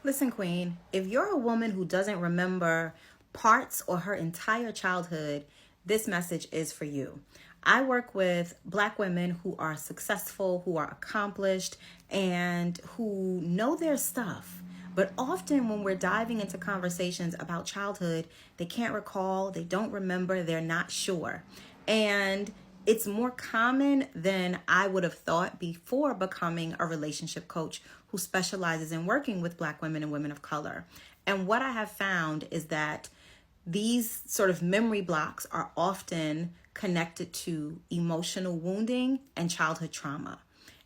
Listen, Queen, if you're a woman who doesn't remember parts or her entire childhood, this message is for you. I work with Black women who are successful, who are accomplished, and who know their stuff. But often when we're diving into conversations about childhood, they can't recall, they don't remember, they're not sure. And it's more common than I would have thought before becoming a relationship coach who specializes in working with Black women and women of color. And what I have found is that these sort of memory blocks are often connected to emotional wounding and childhood trauma.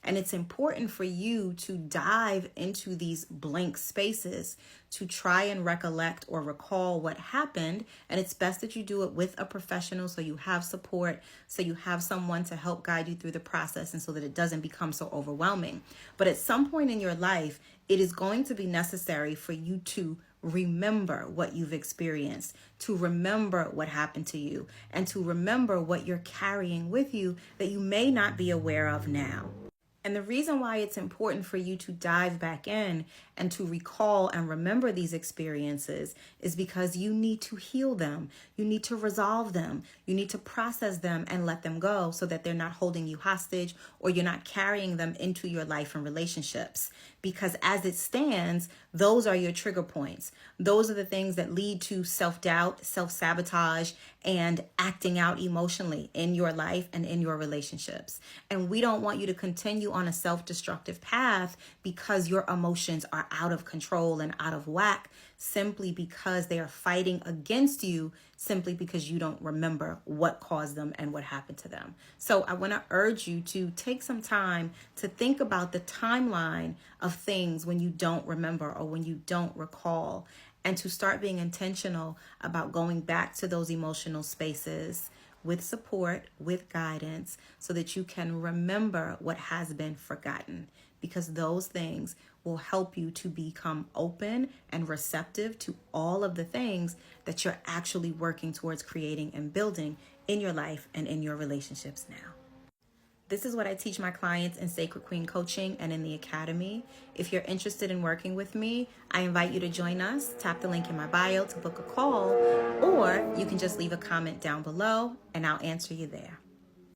And it's important for you to dive into these blank spaces to try and recollect or recall what happened. And it's best that you do it with a professional so you have support, so you have someone to help guide you through the process and so that it doesn't become so overwhelming. But at some point in your life, it is going to be necessary for you to remember what you've experienced, to remember what happened to you, and to remember what you're carrying with you that you may not be aware of now. And the reason why it's important for you to dive back in and to recall and remember these experiences is because you need to heal them. You need to resolve them. You need to process them and let them go so that they're not holding you hostage or you're not carrying them into your life and relationships. Because as it stands, those are your trigger points. Those are the things that lead to self-doubt, self-sabotage, and acting out emotionally in your life and in your relationships. And we don't want you to continue on a self-destructive path because your emotions are out of control and out of whack simply because they are fighting against you, simply because you don't remember what caused them and what happened to them. So I want to urge you to take some time to think about the timeline of things when you don't remember or when you don't recall, and to start being intentional about going back to those emotional spaces with support, with guidance, so that you can remember what has been forgotten, because those things will help you to become open and receptive to all of the things that you're actually working towards creating and building in your life and in your relationships now. This is what I teach my clients in Sacred Queen Coaching and in the Academy. If you're interested in working with me, I invite you to join us. Tap the link in my bio to book a call, or you can just leave a comment down below and I'll answer you there.